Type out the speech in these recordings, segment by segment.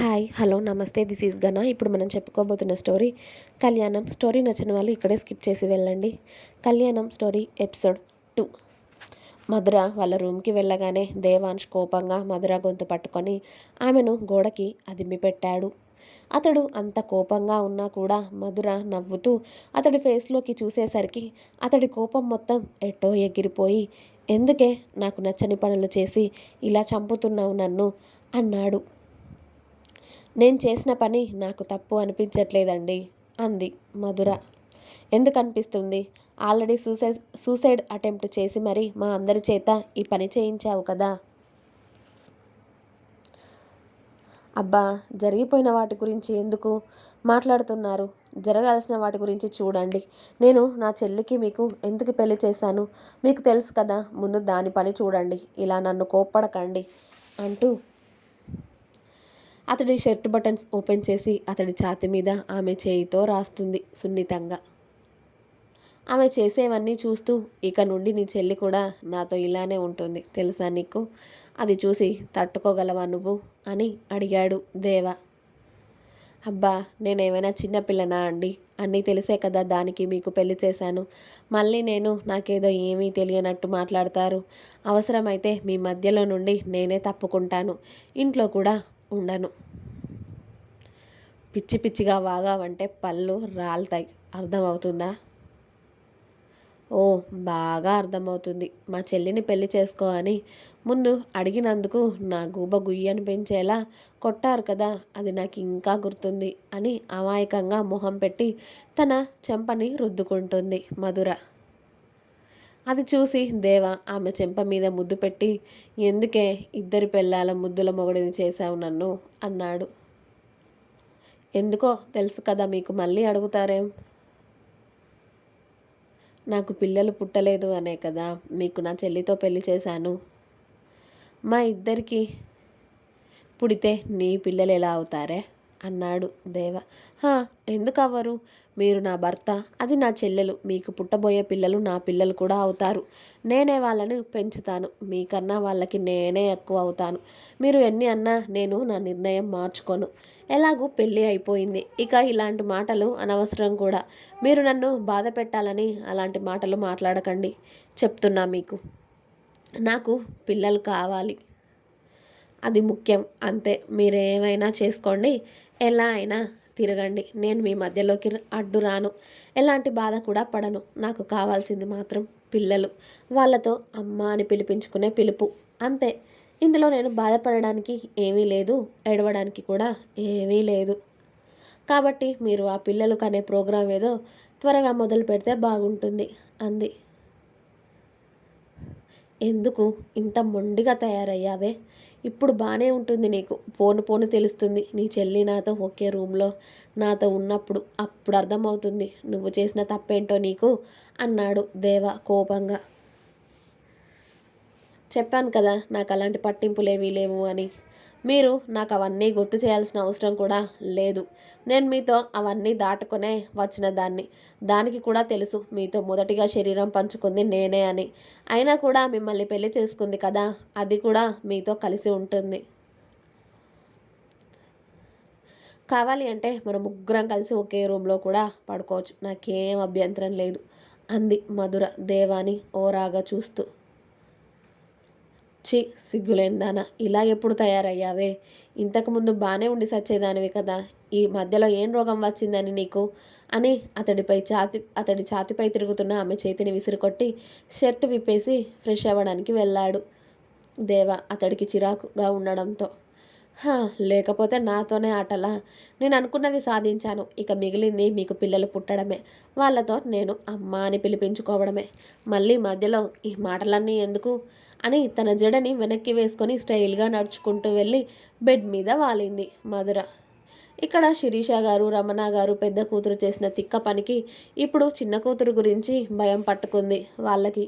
Hi hello నమస్తే this is గనా. ఇప్పుడు మనం చెప్పుకోబోతున్న స్టోరీ కళ్యాణం. స్టోరీ నచ్చిన వాళ్ళు ఇక్కడే స్కిప్ చేసి వెళ్ళండి. కళ్యాణం స్టోరీ ఎపిసోడ్ 2. మధుర వాళ్ళ రూమ్కి వెళ్ళగానే దేవాంశ్ కోపంగా మధుర గొంతు పట్టుకొని ఆమెను గోడకి అదిమి పెట్టాడు. అతడు అంత కోపంగా ఉన్నా కూడా మధుర నవ్వుతూ అతడి ఫేస్లోకి చూసేసరికి అతడి కోపం మొత్తం ఎట్టో ఎగిరిపోయి, ఎందుకే నాకు నచ్చని పనులు చేసి ఇలా చంపుతున్నావు నన్ను అన్నాడు. నేను చేసిన పని నాకు తప్పు అనిపించట్లేదండి అంది మధుర. ఎందుకు అనిపిస్తుంది? ఆల్రెడీ సూసైడ్ అటెంప్ట్ చేసి మరి మా అందరి చేత ఈ పని చేయించావు కదా. అబ్బా, జరిగిపోయిన వాటి గురించి ఎందుకు మాట్లాడుతున్నారు? జరగాల్సిన వాటి గురించి చూడండి. నేను నా చెల్లికి మీకు ఎందుకు పెళ్లి చేశాను మీకు తెలుసు కదా. ముందు దాని పని చూడండి, ఇలా నన్ను కోప్పడకండి అంటూ అతడి షర్ట్ బటన్స్ ఓపెన్ చేసి అతడి ఛాతి మీద ఆమె చేయితో రాస్తుంది సున్నితంగా. ఆమె చేసేవన్నీ చూస్తూ, ఇక నుండి నీ చెల్లి కూడా నాతో ఇలానే ఉంటుంది తెలుసా నీకు? అది చూసి తట్టుకోగలవా నువ్వు అని అడిగాడు దేవ. అబ్బా, నేనేమైనా చిన్నపిల్లనా అండి? అన్నీ తెలిసే కదా దానికి మీకు పెళ్లి చేశాను. మళ్ళీ నాకేదో ఏమీ తెలియనట్టు మాట్లాడతారు. అవసరమైతే మీ మధ్యలో నుండి నేనే తప్పుకుంటాను. ఇంట్లో కూడా ఉండను. పిచ్చి పిచ్చిగా వాగావంటే పళ్ళు రాలుతాయి, అర్థమవుతుందా? ఓ, బాగా అర్థమవుతుంది. మా చెల్లిని పెళ్లి చేసుకో అని ముందు అడిగినందుకు నా గూబ గుయ్యని పెంచేలా కొట్టారు కదా, అది నాకు ఇంకా గుర్తుంది అని అమాయకంగా మొహం పెట్టి తన చెంపని రుద్దుకుంటుంది మధుర. అది చూసి దేవ ఆమె చెంప మీద ముద్దు పెట్టి, ఎందుకే ఇద్దరి పెళ్ళాల ముద్దుల మొగుడిని చేశావు నన్ను అన్నాడు. ఎందుకో తెలుసు కదా మీకు, మళ్ళీ అడుగుతారేం? నాకు పిల్లలు పుట్టలేదు అనే కదా మీకు నా చెల్లితో పెళ్లి చేశాను. మా ఇద్దరికి పుడితే నీ పిల్లలు ఎలా అవుతారే అన్నాడు దేవ. ఎందుకు అవ్వరు? మీరు నా భర్త, అది నా చెల్లెలు. మీకు పుట్టబోయే పిల్లలు నా పిల్లలు కూడా అవుతారు. నేనే వాళ్ళని పెంచుతాను. మీకన్నా వాళ్ళకి నేనే ఎక్కువ అవుతాను. మీరు ఎన్ని అన్నా నేను నా నిర్ణయం మార్చుకోను. ఎలాగూ పెళ్ళి అయిపోయింది, ఇక ఇలాంటి మాటలు అనవసరం కూడా. మీరు నన్ను బాధ పెట్టాలని అలాంటి మాటలు మాట్లాడకండి చెప్తున్నా మీకు. నాకు పిల్లలు కావాలి, అది ముఖ్యం అంతే. మీరేమైనా చేసుకోండి, ఎలా అయినా తిరగండి. నేను మీ మధ్యలోకి అడ్డు రాను, ఎలాంటి బాధ కూడా పడను. నాకు కావాల్సింది మాత్రం పిల్లలు, వాళ్ళతో అమ్మ అని పిలిపించుకునే పిలుపు, అంతే. ఇందులో నేను బాధపడడానికి ఏమీ లేదు, ఏడవడానికి కూడా ఏమీ లేదు. కాబట్టి మీరు ఆ పిల్లలు కనే ప్రోగ్రాం ఏదో త్వరగా మొదలు పెడితే బాగుంటుంది అంది. ఎందుకు ఇంత మొండిగా తయారయ్యావే? ఇప్పుడు బాగానే ఉంటుంది నీకు. పోను పోను తెలుస్తుంది. నీ చెల్లి నాతో ఒకే రూమ్లో నాతో ఉన్నప్పుడు అప్పుడు అర్థమవుతుంది నువ్వు చేసిన తప్పేంటో నీకు అన్నాడు దేవ కోపంగా. చెప్పాను కదా నాకు అలాంటి పట్టింపులేవీ లేవు అని. మీరు నాకు అవన్నీ గుర్తు చేయాల్సిన అవసరం కూడా లేదు. నేను మీతో అవన్నీ దాటుకునే వచ్చిన దాన్ని. దానికి కూడా తెలుసు మీతో మొదటిగా శరీరం పంచుకుంది నేనే అని. అయినా కూడా మిమ్మల్ని పెళ్లి చేసుకుంది కదా, అది కూడా మీతో కలిసి ఉంటుంది. కావాలి అంటే మనం ముగ్గురం కలిసి ఒకే రూమ్లో కూడా పడుకోవచ్చు, నాకేం అభ్యంతరం లేదు అంది మధుర దేవాని ఓరాగా చూస్తూ. చి, సిగ్గులేందానా, ఇలా ఎప్పుడు తయారయ్యావే? ఇంతకుముందు బాగానే ఉండి సచ్చేదానివి కదా, ఈ మధ్యలో ఏం రోగం వచ్చిందని నీకు అని అతడి ఛాతిపై తిరుగుతున్న ఆమె చేతిని విసిరికొట్టి షర్ట్ విప్పేసి ఫ్రెష్ అవ్వడానికి వెళ్ళాడు దేవ అతడికి చిరాకుగా ఉండడంతో. లేకపోతే నాతోనే ఆటలా? నేను అనుకున్నది సాధించాను, ఇక మిగిలింది మీకు పిల్లలు పుట్టడమే, వాళ్ళతో నేను అమ్మ అని పిలిపించుకోవడమే. మళ్ళీ మధ్యలో ఈ మాటలన్నీ ఎందుకు అని తన జడని వెనక్కి వేసుకొని స్టైల్గా నడుచుకుంటూ వెళ్ళి బెడ్ మీద వాలింది మధుర. ఇక్కడ శిరీష గారు, రమణ గారు పెద్ద కూతురు చేసిన తిక్క పనికి ఇప్పుడు చిన్న కూతురు గురించి భయం పట్టుకుంది వాళ్ళకి.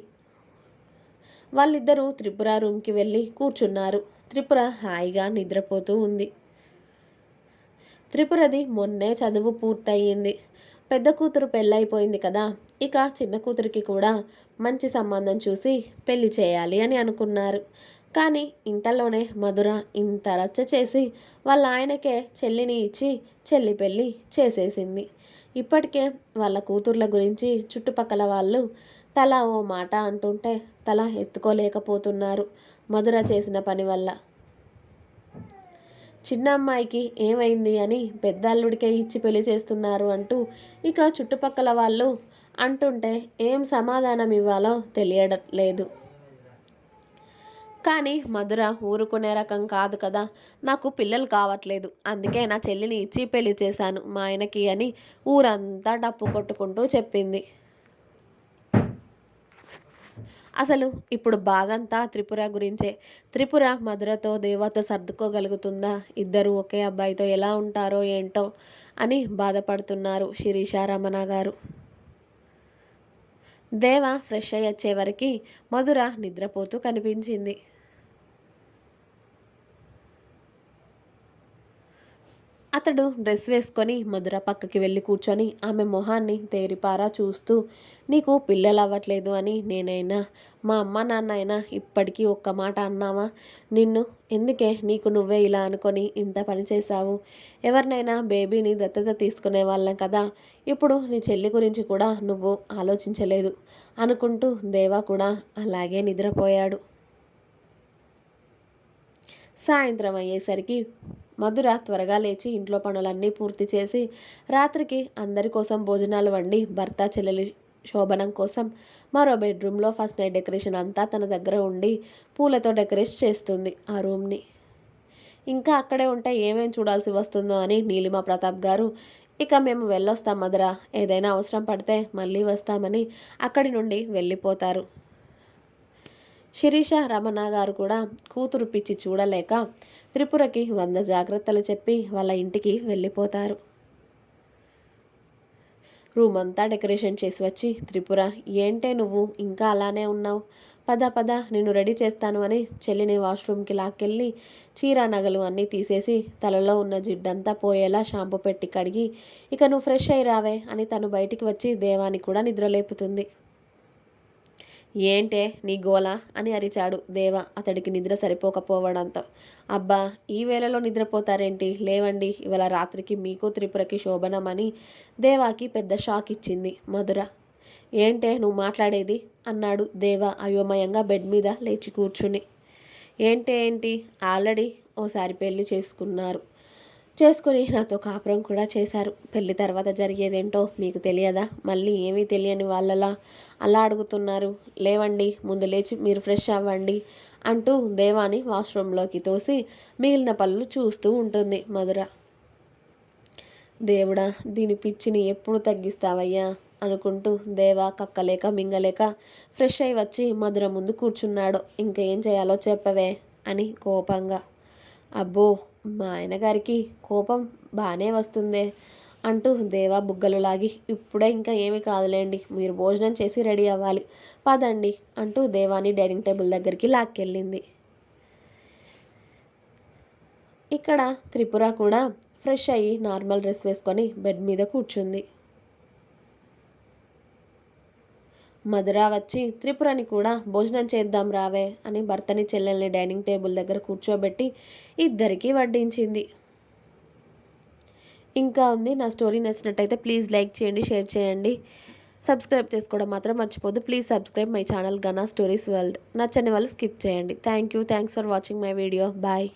వాళ్ళిద్దరూ త్రిపుర రూమ్కి వెళ్ళి కూర్చున్నారు. త్రిపుర హాయిగా నిద్రపోతూ ఉంది. త్రిపురది మొన్నే చదువు పూర్తయింది. పెద్ద కూతురు పెళ్ళైపోయింది కదా, ఇక చిన్న కూతురికి కూడా మంచి సంబంధం చూసి పెళ్లి చేయాలి అని అనుకున్నారు. కానీ ఇంతలోనే మధుర ఇంత రచ్చ చేసి వాళ్ళ ఆయనకే చెల్లిని ఇచ్చి చెల్లి పెళ్ళి చేసేసింది. ఇప్పటికే వాళ్ళ కూతుర్ల గురించి చుట్టుపక్కల వాళ్ళు తల ఓ మాట అంటుంటే తల ఎత్తుకోలేకపోతున్నారు మధుర చేసిన పని వల్ల. చిన్న అమ్మాయికి ఏమైంది అని పెద్ద అల్లుడికే ఇచ్చి పెళ్లి చేస్తున్నారు అంటూ ఇక చుట్టుపక్కల వాళ్ళు అంటుంటే ఏం సమాధానం ఇవ్వాలో తెలియడం లేదు. కానీ మధుర ఊరుకునే రకం కాదు కదా. నాకు పిల్లలు కావట్లేదు, అందుకే నా చెల్లిని ఇచ్చి పెళ్లి చేశాను మా ఆయనకి అని ఊరంతా డప్పు కొట్టుకుంటూ చెప్పింది. అసలు ఇప్పుడు బాధంతా త్రిపుర గురించే. త్రిపుర మధురతో దేవతో సర్దుకోగలుగుతుందా, ఇద్దరు ఒకే అబ్బాయితో ఎలా ఉంటారో ఏంటో అని బాధపడుతున్నారు శిరీష రమణ గారు. దేవ ఫ్రెష్ అయ్యి వచ్చేవరకు మధుర నిద్రపోతూ కనిపించింది. అతడు డ్రెస్ వేసుకొని మధుర పక్కకి వెళ్ళి కూర్చొని ఆమె మొహాన్ని తేరిపారా చూస్తూ, నీకు పిల్లలు అవ్వట్లేదు అని నేనైనా మా అమ్మ నాన్న అయినా ఇప్పటికీ ఒక్క మాట అన్నావా? నిన్ను ఎందుకే నీకు నువ్వే ఇలా అనుకొని ఇంత పని చేశావు? ఎవరినైనా బేబీని దత్తత తీసుకునే వాళ్ళం కదా. ఇప్పుడు నీ చెల్లి గురించి కూడా నువ్వు ఆలోచించలేదు అనుకుంటూ దేవా కూడా అలాగే నిద్రపోయాడు. సాయంత్రం అయ్యేసరికి మధుర త్వరగా లేచి ఇంట్లో పనులన్నీ పూర్తి చేసి రాత్రికి అందరి కోసం భోజనాలు వండి భర్త చెల్లెలి శోభనం కోసం మరో బెడ్రూమ్లో ఫస్ట్ నైట్ డెకరేషన్ అంతా తన దగ్గర ఉండి పూలతో డెకరేట్ చేస్తుంది ఆ రూమ్ని. ఇంకా అక్కడే ఉంటే ఏమేం చూడాల్సి వస్తుందో అని నీలిమ ప్రతాప్ గారు, ఇక మేము వెళ్ళొస్తాం మధుర, ఏదైనా అవసరం పడితే మళ్ళీ వస్తామని అక్కడి నుండి వెళ్ళిపోతారు. శిరీష రమణ గారు కూడా కూతురు పిచ్చి చూడలేక త్రిపురకి 100 జాగ్రత్తలు చెప్పి వాళ్ళ ఇంటికి వెళ్ళిపోతారు. రూమ్ అంతా డెకరేషన్ చేసి వచ్చి, త్రిపుర ఏంటే నువ్వు ఇంకా అలానే ఉన్నావు, పద పద నిన్ను రెడీ చేస్తాను అని చెల్లిని వాష్రూమ్కి లాక్కెళ్ళి చీర నగలు అన్నీ తీసేసి తలలో ఉన్న జిడ్డంతా పోయేలా షాంపూ పెట్టి కడిగి, ఇక నువ్వు ఫ్రెష్ అయి రావే అని తను బయటికి వచ్చి దేవాని కూడా నిద్రలేపుతుంది. ఏంటే నీ గోల అని అరిచాడు దేవ అతడికి నిద్ర సరిపోకపోవడంతో. అబ్బా ఈ వేళలో నిద్రపోతారేంటి, లేవండి, ఇవాళ రాత్రికి మీకు త్రిపురకి శోభనం అని దేవాకి పెద్ద షాక్ ఇచ్చింది మధుర. ఏంటే నువ్వు మాట్లాడేది అన్నాడు దేవ అయోమయంగా బెడ్ మీద లేచి కూర్చుని. ఏంటి ఆల్రెడీ ఓసారి పెళ్లి చేసుకుని నాతో కాపురం కూడా చేశారు. పెళ్లి తర్వాత జరిగేదేంటో మీకు తెలియదా? మళ్ళీ ఏమీ తెలియని వాళ్ళలా అలా అడుగుతున్నారు. లేవండి, ముందు లేచి మీరు ఫ్రెష్ అవ్వండి అంటూ దేవాని వాష్రూమ్లోకి తోసి మిగిలిన పనులు చూస్తూ ఉంటుంది మధుర. దేవుడా, దీని పిచ్చిని ఎప్పుడు తగ్గిస్తావయ్యా అనుకుంటూ దేవా కక్కలేక మింగలేక ఫ్రెష్ అయి వచ్చి మధుర ముందు కూర్చున్నాడు. ఇంకేం చేయాలో చెప్పవే అని కోపంగా. అబ్బో, మా ఆయనగారికి కోపం బాగానే వస్తుందే అంటూ దేవా బుగ్గలు లాగి, ఇప్పుడే ఇంకా ఏమీ కాదులేండి, మీరు భోజనం చేసి రెడీ అవ్వాలి, పదండి అంటూ దేవాని డైనింగ్ టేబుల్ దగ్గరికి లాక్కెళ్ళింది. ఇక్కడ త్రిపుర కూడా ఫ్రెష్ అయ్యి నార్మల్ డ్రెస్ వేసుకొని బెడ్ మీద కూర్చుంది. మధుర వచ్చి త్రిపురని కూడా భోజనం చేద్దాం రావే అని భర్తని చెల్లెల్ని డైనింగ్ టేబుల్ దగ్గర కూర్చోబెట్టి ఇద్దరికీ వడ్డించింది. ఇంకా ఉంది. నా స్టోరీ నచ్చినట్టయితే ప్లీజ్ లైక్ చేయండి, షేర్ చేయండి, సబ్స్క్రైబ్ చేసుకోవడం మాత్రం మర్చిపోద్దు. ప్లీజ్ సబ్స్క్రైబ్ మై ఛానల్ గనా స్టోరీస్ వరల్డ్. నచ్చని వాళ్ళు స్కిప్ చేయండి. Thanks for watching my video. Bye.